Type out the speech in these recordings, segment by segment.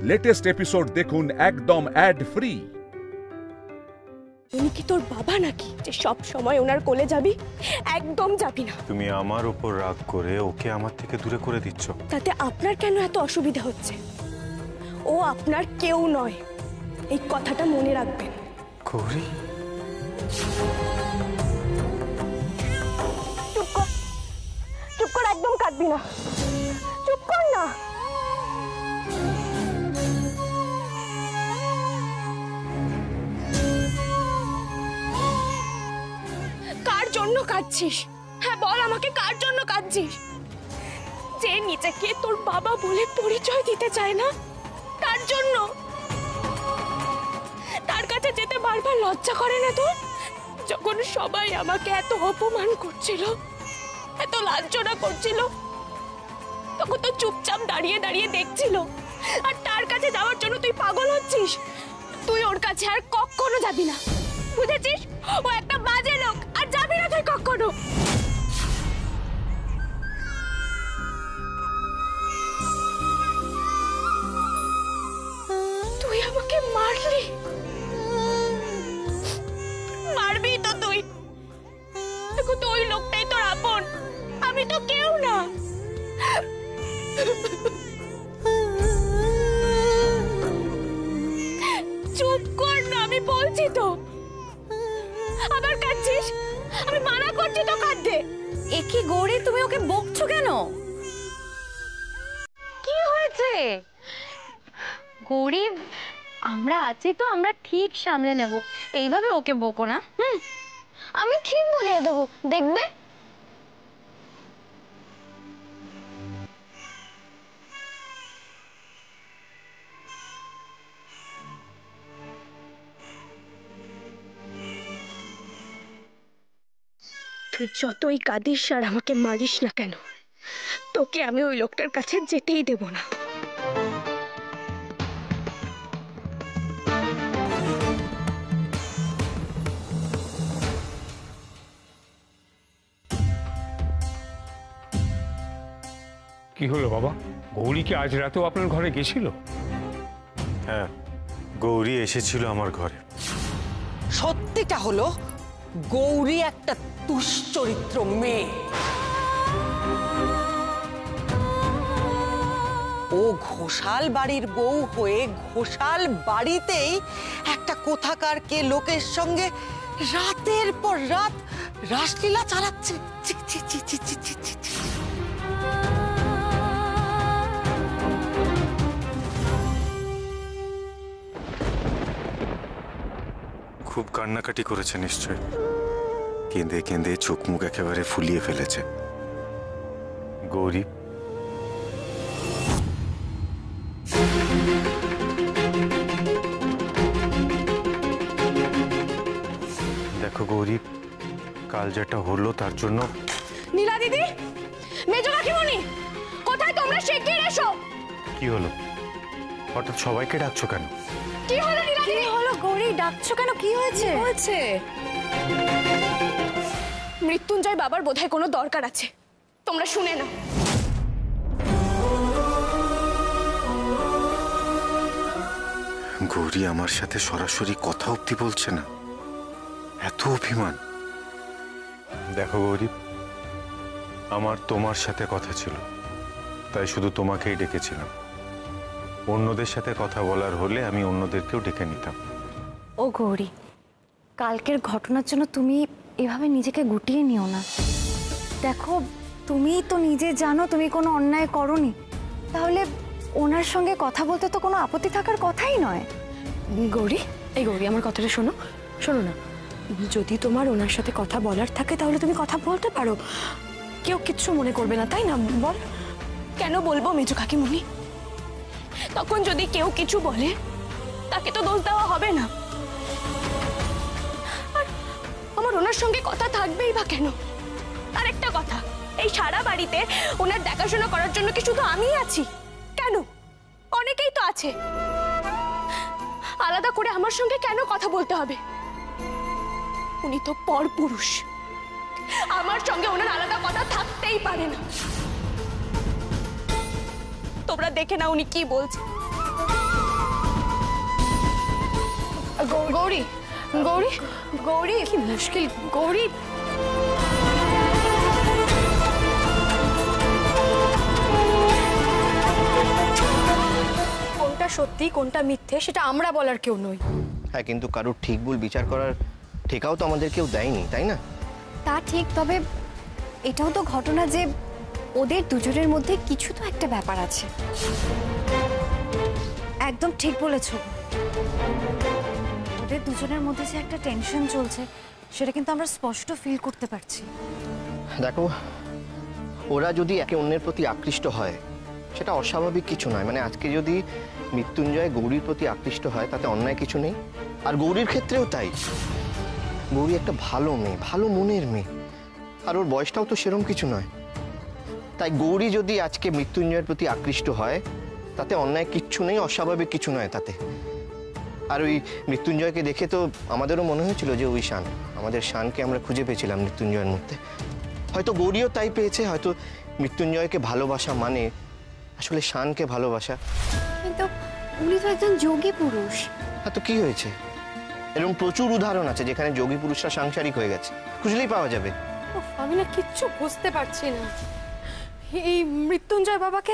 Latest episode দেখুন একদম add free. উনি কি তোর বাবা নাকি যে সব সময় ওনার কোলে যাবি? একদম যাবি না। তুমি আমার উপর রাগ করে ওকে আমার থেকে দূরে করে দিচ্ছ। তাতে আপনার কেন এত অসুবিধা হচ্ছে? ও আপনার কেউ নয়, এই কথাটা মনে রাখবেন। গৌরী, চুপ কর, চুপ কর, একদম কাঁদবি না, চুপ কর না। কার জন্য কাঁদছিস? হ্যাঁ বল আমাকে, কার জন্য কাঁদছিস? যে নিজেকে তোর বাবা বলে পরিচয় দিতে চায় না, তার জন্য? তার কাছে যেতে বারবার লজ্জা করে না তোর? যখন সবাই আমাকে এত অপমান করছিল, এত লাঞ্ছনা করছিল, তখন তো চুপচাপ দাঁড়িয়ে দাঁড়িয়ে দেখছিল। আর তার কাছে যাওয়ার জন্য তুই পাগল হচ্ছিস। তুই ওর কাছে আর কখনো যাবি না, বুঝেছিস? ও একটা বাজে লোক, আর যাবি না তুই কখনো। তুই আমাকে মারলি, মারবি তো তুই। দেখো তো ওই লোকটাই তোর আপন, আমি তো কেউ না। চুপ কর না, আমি বলছি তো। আবার কাঁদছিস? আমি মানা করছি তো কাঁদতে। এ কি গৌরী, তুমি ওকে বকছো কেন? কি হয়েছে? গৌরী, আমরা আছি তো, আমরা ঠিক সামলে নেব। এইভাবে ওকে বকো না। আমি ঠিক বুঝিয়ে দেবো, দেখবে। তুই যতই কাঁদিস আর আমাকে মারিস না কেন, তোকে আমি ওই লোকটার কাছে যেতেই দেব না। কি হলো বাবা? গৌরী কি আজ রাতেও আপনার ঘরে গেছিল? হ্যাঁ, গৌরী এসেছিল আমার ঘরে। সত্যিটা হলো গৌরী একটা দুশ্চরিত্র মেয়ে। ও ঘোষাল বাড়ির বউ হয়ে ঘোষাল বাড়িতেই একটা কোথাকার কে লোকের সঙ্গে রাতের পর রাত রাসলীলা চালাচ্ছে। ছি, ছি, ছি, ছি, ছি, ছি, ছি, ছি। খুব কান্নাকাটি করেছে নিশ্চয়, কেঁদে কেঁদে চোখ মুখ একেবারে ফুলিয়ে ফেলেছে। গৌরী, দেখো গৌরী, কাল যেটা হলো তার জন্য। নীলা দিদি, মেজো কাকিমণি, কোথায় তোমরা? শিগগির এসো। কি হলো? হঠাৎ সবাইকে ডাকছো কেন? কি হলো নীলা দিদি? কি হলো গৌরী, ডাকছো কেন? কি হয়েছে? মৃত্যুঞ্জয় বাবার বোধহয় কোনো দরকার আছে, তোমরা শুনে নাও। গৌরী আমার সাথে সরাসরি কথা অব্দি বলছে না, এত অভিমান। দেখো গৌরী, আমার তোমার সাথে কথা ছিল, তাই শুধু তোমাকেই ডেকেছিলাম। অন্যদের সাথে কথা বলার হলে আমি অন্যদেরকেও ডেকে নিতাম। ও গৌরী, কালকের ঘটনার জন্য তুমি এভাবে নিজেকে গুটিয়ে নিও না। দেখো, তুমি তো নিজে জানো তুমি কোনো অন্যায় করোনি, তাহলে ওনার সঙ্গে কথা বলতে তো কোনো আপত্তি থাকার কথাই নয়। গৌরী, এই গৌরী, আমার কথাটা শোনো। শোনো না, যদি তোমার ওনার সাথে কথা বলার থাকে তাহলে তুমি কথা বলতে পারো, কেউ কিচ্ছু মনে করবে না, তাই না? বল। কেন বলবো মেজো কাকিমণি? তখন যদি কেউ কিছু বলে তাকে তো দোষ দেওয়া হবে না। আর আমার ওনার সঙ্গে কথা থাকবেই বা কেন? আর একটা কথা, এই সারা বাড়িতে ওনার দেখাশোনা করার জন্য কি শুধু আমিই আছি? কেন, অনেকেই তো আছে। আলাদা করে আমার সঙ্গে কেন কথা বলতে হবে? উনি তো পরপুরুষ, আমার সঙ্গে ওনার আলাদা কথা থাকতেই পারে না। তোমরা দেখে না উনি কি বলছে। গৌরী গৌরী গৌরী কি মুশকিল গৌরী। কোনটা সত্যি কোনটা মিথ্যে সেটা আমরা বলার কেউ নই। হ্যাঁ, কিন্তু কারোর ঠিক ভুল বিচার করার ঠিকাও তো আমাদের কেউ দেয়নি, তাই না? তা ঠিক, তবে এটাও তো ঘটনা যে ওদের দুজনের মধ্যে কিছু তো একটা ব্যাপার আছে। একদম ঠিক বলেছ, ওদের দুজনের মধ্যে যে একটা টেনশন চলছে সেটা কিন্তু আমরা স্পষ্ট ফিল করতে পারছি। দেখো, ওরা যদি একে অন্যের প্রতি আকৃষ্ট হয় সেটা অস্বাভাবিক কিছু নয়। মানে আজকে যদি মৃত্যুঞ্জয় গৌরীর প্রতি আকৃষ্ট হয় তাতে অন্যায় কিছু নেই, আর গৌরীর ক্ষেত্রেও তাই। গৌরী একটা ভালো মেয়ে, ভালো মনের মেয়ে, আর ওর বয়সটাও তো সেরকম কিছু নয়। তাই গৌরী যদি আজকে মৃত্যুঞ্জয়ের প্রতি আকৃষ্ট হয় তাতে অন্যায় কিচ্ছু নেই, অস্বাভাবিক কিছু নয় তাতে। আর ওই মৃত্যুঞ্জয়কে দেখে তো আমাদেরও মনে হয়েছিল যে ওই শান, আমাদের শানকে আমরা খুঁজে পেয়েছিলাম মৃত্যুঞ্জয়ের মধ্যে। হয়তো গৌরীও তাই পেয়েছে, হয়তো মৃত্যুঞ্জয়কে ভালোবাসা মানে আসলে শানকে ভালোবাসা। কিন্তু উনি তো একজন যোগী পুরুষ। হ্যাঁ, তো কি হয়েছে? এরকম প্রচুর উদাহরণ আছে যেখানে যোগী পুরুষরা সাংসারিক হয়ে গেছে, খুঁজলেই পাওয়া যাবে। আমি না কিচ্ছু বুঝতে পারছি না। এই মৃত্যুঞ্জয় বাবাকে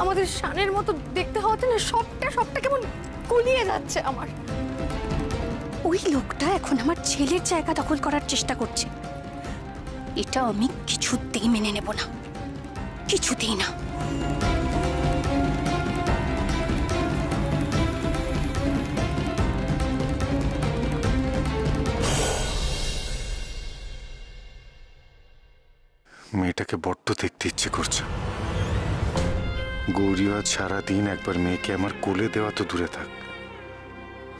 আমাদের শানের মতো দেখতে হওয়াতে না সবটা কেমন গুলিয়ে যাচ্ছে আমার। ওই লোকটা এখন আমার ছেলের জায়গা দখল করার চেষ্টা করছে, এটা আমি কিছুতেই মেনে নেব না, কিছুতেই না। মেয়েটাকে বড্ড দেখতে ইচ্ছে করছে। গৌরী আজ সারাদিন একবার মেয়েকে আমার কোলে দেওয়া তো দূরে থাক,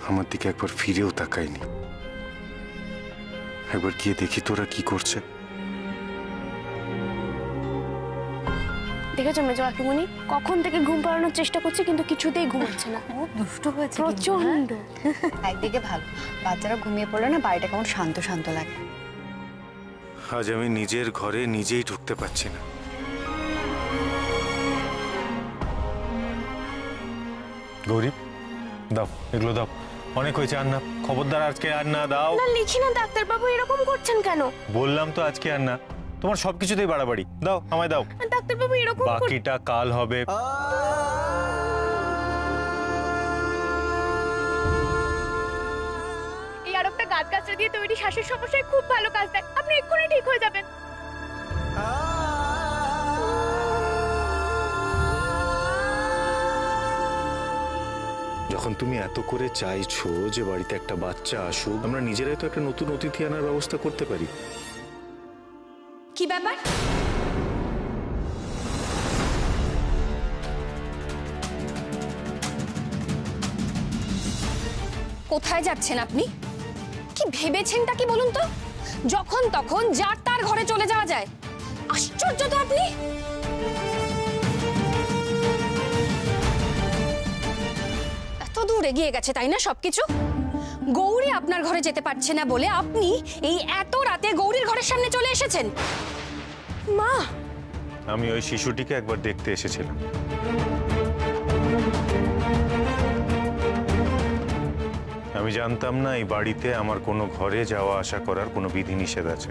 আমার দিকে একবার ফিরেও তাকায়নি। একবার গিয়ে দেখি তোরা কি করছে। দেখেছো মেজো কাকিমণি, কখন থেকে ঘুম পাড়ানোর চেষ্টা করছে কিন্তু কিছুতেই ঘুমাচ্ছে না। দুষ্টু হয়েছে প্রচন্ড। একদিকে ভালো, বাচ্চারা ঘুমিয়ে পড়লে না বাড়িটা কেমন শান্ত শান্ত লাগে। আজ আমি নিজের ঘরে নিজেই ঢুকতে পারছি না। গৌরী, দাও এগুলো দাও, অনেক হয়েছে। আর না, খবরদার আজকে আর না দাও। না লিখি না ডাক্তারবাবু, এরকম করছেন কেন? বললাম তো আজকে আর না, তোমার সবকিছুতেই বাড়াবাড়ি। দাও, আমায় দাও। ডাক্তারবাবু এরকম বাকিটা কাল হবে। এই আরবটা গাছ দিয়ে তৈরি শ্বাসের সমস্যায় খুব ভালো কাজ দেয়, আপনি এক্ষুনি ঠিক হয়ে যাবেন। যখন তুমি এত করে চাইছো যে বাড়িতে একটা বাচ্চা আসুক, আমরা নিজেরাই তো একটা নতুন অতিথি আনার ব্যবস্থা করতে পারি। কি ব্যাপার? কোথায় যাচ্ছেন আপনি? কি ভেবেছেনটা কি বলুন তো? যখন তখন যার তার ঘরে চলে যাওয়া যায়? আশ্চর্য তো আপনি। এত দূর এগিয়ে গেছে তাই না সবকিছু? গৌরী আপনার ঘরে যেতে পারছে না বলে আপনি এই এত রাতে গৌরীর ঘরের সামনে চলে এসেছেন। মা, আমি ওই শিশুটিকে একবার দেখতে এসেছিলাম। আমি জানতাম না এই বাড়িতে আমার কোনো ঘরে যাওয়া আসা করার কোনো বিধিনিষেধ আছে।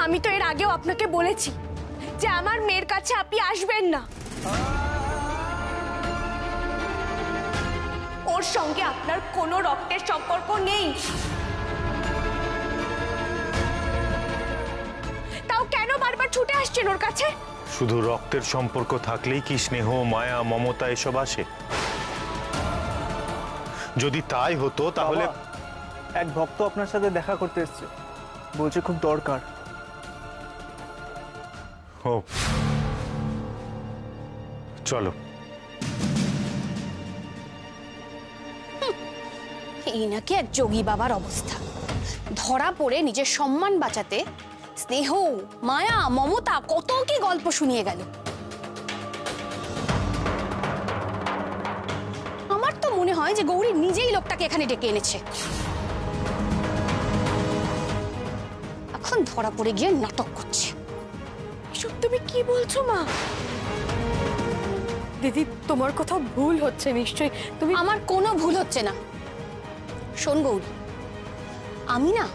আমি তো এর আগেও আপনাকে বলেছি যে আমার মেয়ের কাছে আপনি আসবেন না। ওর সঙ্গে আপনার কোনো রক্তের সম্পর্ক নেই। তাও কেন বারবার ছুটে আসছেন ওর কাছে? শুধু রক্তের সম্পর্ক থাকলেই কি স্নেহ, মায়া, মমতা এসব আসে? যদি তাই হতো তাহলে এক ভক্ত আপনার সাথে দেখা করতে এসেছে, বলছে খুব দরকার। ও চলো। এই নাকি এক যোগী বাবার অবস্থা। ধরা পড়ে নিজের সম্মান বাঁচাতে স্নেহ, মায়া, মমতা কত কি গল্প শুনিয়ে গেল। আমার তো মনে হয় যে গৌরী নিজেই লোকটাকে এখানে ডেকে এনেছে। এখন ধরা পড়ে গিয়ে নাটক করছে। এসব তুমি কি বলছো মা? দিদি তোমার কথা ভুল হচ্ছে নিশ্চয়ই। তুমি আমার কোনো ভুল হচ্ছে না। শোন গৌরী, আমি না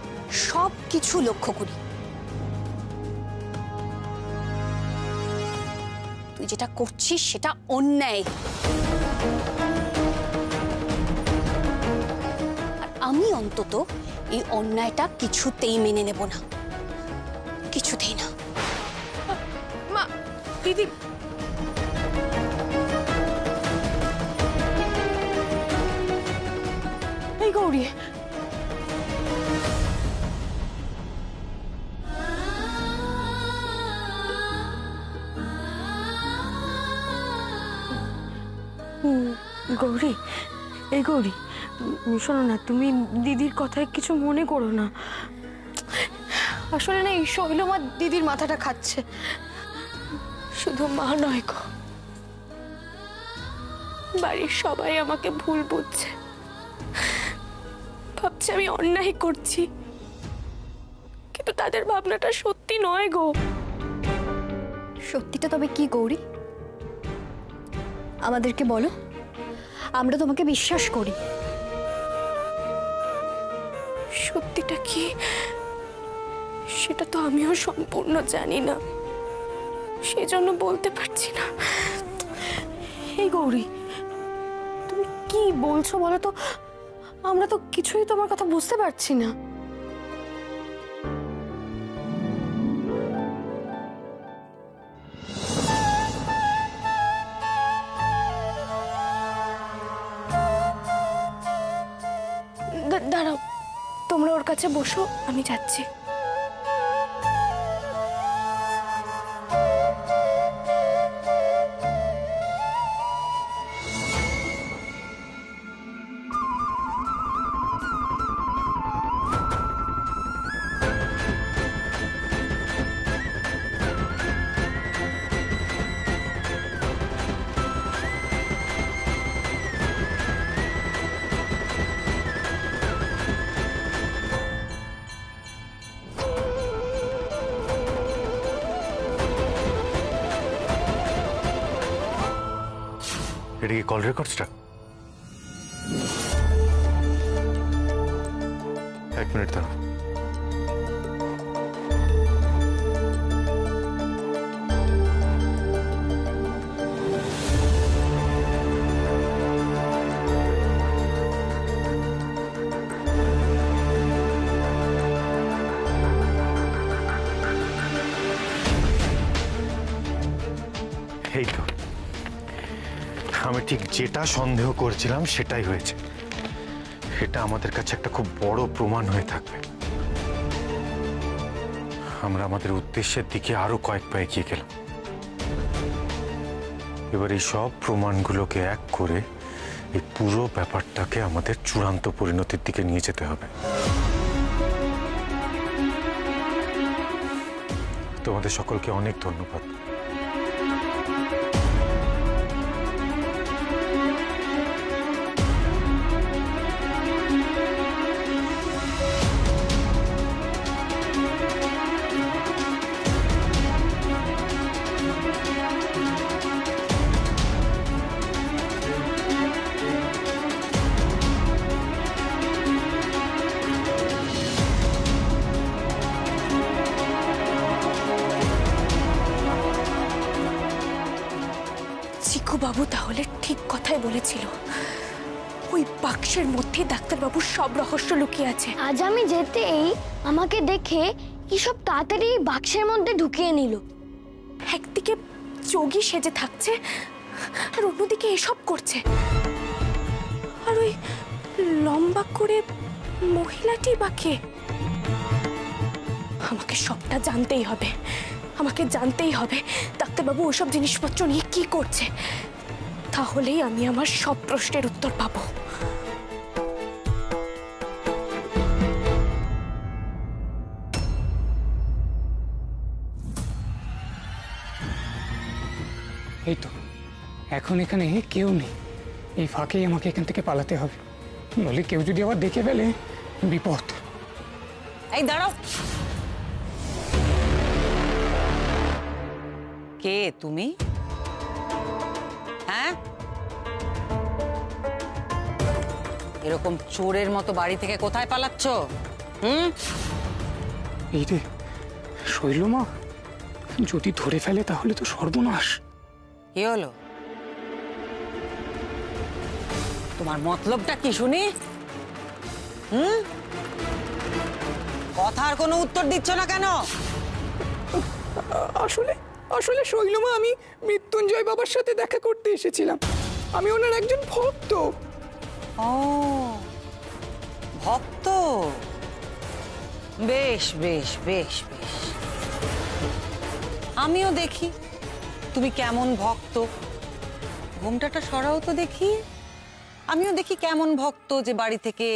সব কিছু লক্ষ্য করি। তুই যেটা করছিস সেটা অন্যায়, আর আমি অন্তত এই অন্যায়টা কিছুতেই মেনে নেব না, কিছুতেই না। মা, দিদি এই গৌরী, গৌরী, এই গৌরী শোনো না, তুমি দিদির কথায় কিছু মনে করো না। আসলে না এই শৈলমা দিদির মাথাটা খাচ্ছে। শুধু মা নয় গো, বাড়ির সবাই আমাকে ভুল বুঝছে, ভাবছে আমি অন্যায় করছি, কিন্তু তাদের ভাবনাটা সত্যি নয় গো। সত্যিটা তবে কি গৌরী? আমাদেরকে বলো, আমরা তোমাকে বিশ্বাস করি। সত্যিটা কি সেটা তো আমিও সম্পূর্ণ জানি না, সেজন্য বলতে পারছি না। এই গৌরী, তুমি কি বলছো বলো তো? আমরা তো কিছুই তোমার কথা বুঝতে পারছি না। দাঁড়াও, তোমরা ওর কাছে বসো, আমি যাচ্ছি। এটা কি কল রেকর্ডসটা? 1 মিনিট দাঁড়াও। এই তো, আমি ঠিক যেটা সন্দেহ করছিলাম সেটাই হয়েছে। এটা আমাদের কাছে একটা খুব বড় প্রমাণ হয়ে থাকবে। আমরা আমাদের উদ্দেশ্যের দিকে আরো কয়েক পা এগিয়ে গেলাম। এবার এই সব প্রমাণগুলোকে এক করে এই পুরো ব্যাপারটাকে আমাদের চূড়ান্ত পরিণতির দিকে নিয়ে যেতে হবে। তোমাদের সকলকে অনেক ধন্যবাদ। বাবু তাহলে ঠিক কথাই বলেছিল, ওই বাক্সের মধ্যে ডাক্তারবাবুর সব রহস্য লুকিয়ে আছে। আজ আমি যেতেই আমাকে দেখে কি সব তাড়াতাড়ি বাক্সের মধ্যে ঢুকিয়ে নিল। একদিকে যোগী সেজে থাকছে আর অন্যদিকে এসব করছে। আর ওই লম্বা করে মহিলাটি বাকে, আমাকে সবটা জানতেই হবে, আমাকে জানতেই হবে ডাক্তারবাবু ওসব জিনিসপত্র নিয়ে কি করছে। তাহলেই আমি আমার সব প্রশ্নের উত্তর পাবো। এই তো, এখন এখানে কেউ নেই, এই ফাঁকেই আমাকে এখান থেকে পালাতে হবে, নইলে কেউ যদি আবার দেখে ফেলে বিপদ। এই দাঁড়াও, কে তুমি? হ্যাঁ, এরকম চোরের মতো বাড়ি থেকে কোথায় পালাচ্ছ? এই রে শৈলমা, যদি ধরে ফেলে তাহলে তো সর্বনাশ। কি হলো? তোমার মতলবটা কি শুনি? কথার কোনো উত্তর দিচ্ছ না কেন? আসলে আসলে শৈলমা, আমি মৃত্যুঞ্জয় বাবার সাথে দেখা করতে এসেছিলাম। আমি ওনার একজন ভক্ত। ও ভক্ত, বেশ বেশ বেশ বেশ। আমিও দেখি তুমি কেমন ভক্ত। ঘোমটাটা সরাও তো দেখি। আমিও দেখি কেমন ভক্ত যে বাড়ি থেকে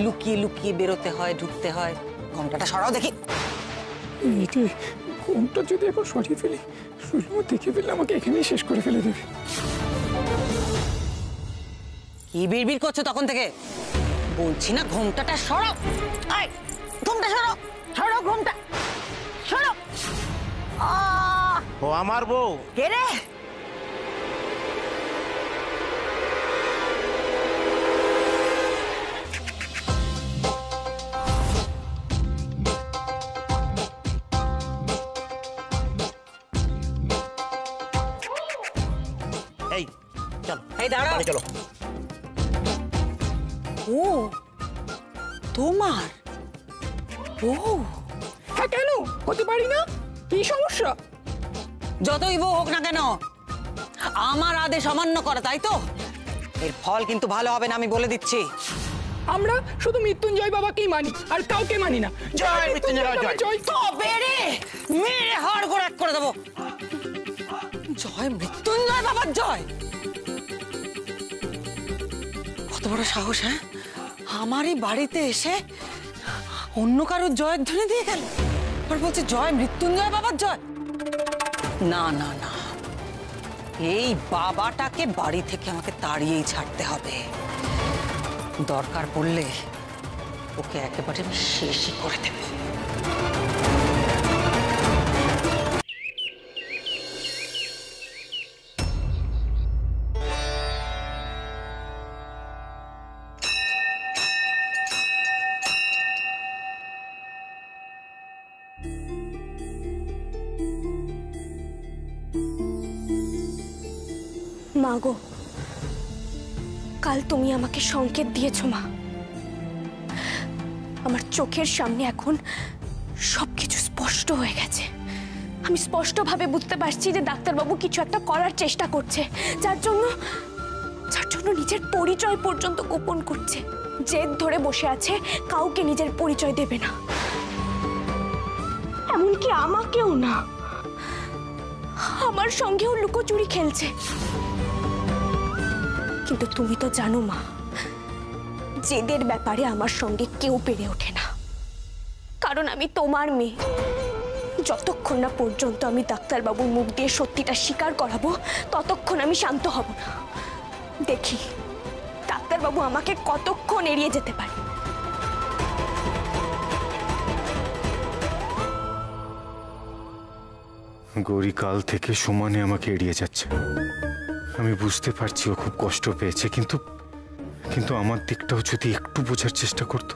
লুকিয়ে লুকিয়ে বেরোতে হয়, ঢুকতে হয়। ঘোমটাটা সরাও দেখি। ঘোমটা যদি এখন সরিয়ে ফেলি, শৈলমা দেখে ফেললে আমাকে এখানেই শেষ করে ফেলে দেবে। কি বিড়বিড় করছো তখন থেকে? বলছি না ঘোমটাটা সরাও। আয় ঘোমটা সরাও, সরাও ঘোমটা সরাও। ও আমার বউ। কে রে? এই চলো, এই দাঁড়াও, বাড়ি চলো। ও তোমার বউ? হ্যাঁ, কেন হতে পারি না? কি সমস্যা? যতই বউ হোক না কেন, আমার আদেশ অমান্য করা, তাই তো? এর ফল কিন্তু ভালো হবে না, আমি বলে দিচ্ছি। আমরা শুধু মৃত্যুঞ্জয় বাবাকেই মানি, আর কাউকে মানি না। জয় মৃত্যুঞ্জয়, জয়। জয়। তবে রে, মেরে হাড় গোড় এক করে দেবো। জয় মৃত্যুঞ্জয় বাবার জয়। কত বড় সাহস! হ্যাঁ, আমারই বাড়িতে এসে অন্য কারোর জয়ধ্বনি দিয়ে গেল, আর বলছে জয় মৃত্যুঞ্জয় বাবার জয়। না না না, এই বাবাটাকে বাড়ি থেকে আমাকে তাড়িয়েই ছাড়তে হবে। দরকার পড়লে ওকে একেবারে আমি শেষই করে দেব। মা গো, কাল তুমি আমাকে সংকেত দিয়েছো মা। আমার চোখের সামনে এখন সবকিছু স্পষ্ট হয়ে গেছে। আমি স্পষ্টভাবে বুঝতে পারছি যে ডাক্তারবাবু কিছু একটা করার চেষ্টা করছে, যার জন্য নিজের পরিচয় পর্যন্ত গোপন করছে। জেদ ধরে বসে আছে, কাউকে নিজের পরিচয় দেবে না, এমনকি আমাকেও না। আমার সঙ্গেও লুকোচুরি খেলছে। কিন্তু তুমি তো জানো মা, জেদের ব্যাপারে আমার সঙ্গে কেউ পেরে ওঠে না, কারণ আমি তোমার মেয়ে। যতক্ষণ না পর্যন্ত আমি ডাক্তারবাবুর মুখ দিয়ে সত্যিটা স্বীকার করাবো, ততক্ষণ আমি শান্ত হব না। দেখি ডাক্তারবাবু আমাকে কতক্ষণ এড়িয়ে যেতে পারে। গৌরী কাল থেকে সমানে আমাকে এড়িয়ে যাচ্ছে। আমি বুঝতে পারছি ও খুব কষ্ট পেয়েছে, কিন্তু কিন্তু আমার দিকটাও যদি একটু বোঝার চেষ্টা করতো।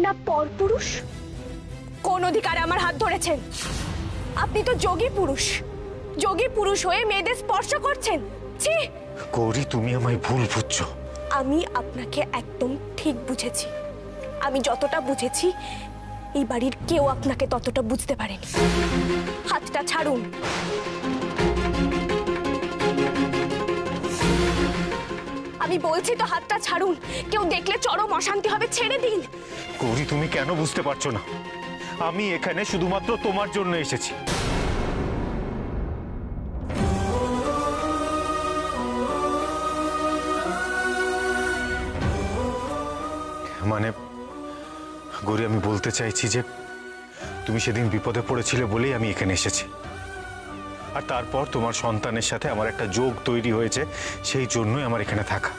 না পরপুরুষ? কোন অধিকারে আমার হাত ধরেছেন? আপনি তো যোগী পুরুষ, যোগী পুরুষ হয়ে মেয়েদের স্পর্শ করছেন। ছি! গৌরী, তুমি আমায় ভুল বুঝছো। আমি আপনাকে একদম ঠিক বুঝেছি। আমি যতটা বুঝেছি এই বাড়ির কেউ আপনাকে ততটা বুঝতে পারেনি। হাতটা ছাড়ুন। আমি বলছি তো হাতটা ছাড়ুন। কেউ দেখলে চরম অশান্তি হবে, ছেড়ে দিন। গৌরী, তুমি কেন বুঝতে পারছো না? আমি এখানে শুধুমাত্র তোমার জন্য এসেছি। মানে গৌরী, আমি বলতে চাইছি যে তুমি সেদিন বিপদে পড়েছিলে বলেই আমি এখানে এসেছি, আর তারপর তোমার সন্তানের সাথে আমার একটা যোগ তৈরি হয়েছে, সেই জন্যই আমার এখানে থাকা।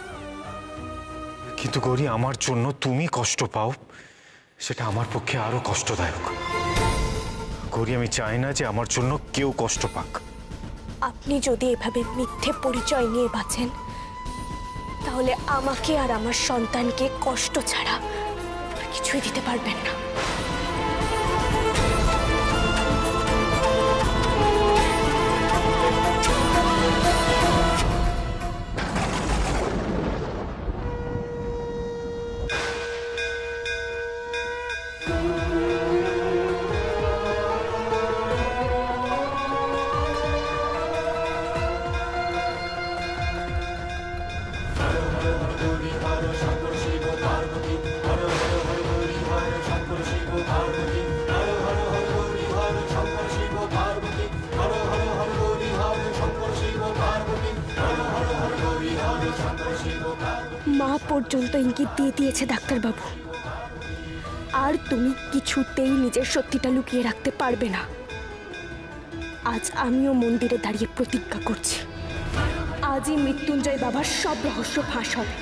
কিন্তু গৌরী, আমার জন্য তুমি কষ্ট পাও, সেটা আমার পক্ষে আরো কষ্টদায়ক। গৌরী, আমি চাই না যে আমার জন্য কেউ কষ্ট পাক। আপনি যদি এভাবে মিথ্যে পরিচয় নিয়ে বাঁচেন তাহলে আমাকে আর আমার সন্তানকে কষ্ট ছাড়া আর কিছুই দিতে পারবেন না। মা পর্যন্ত ইঙ্গিত দিয়ে দিয়েছে ডাক্তারবাবু, আর তুমি কিছুতেই নিজের সত্যিটা লুকিয়ে রাখতে পারবে না। আজ আমিও মন্দিরে দাঁড়িয়ে প্রতিজ্ঞা করছি, আজই মৃত্যুঞ্জয় বাবার সব রহস্য ফাঁস হবে।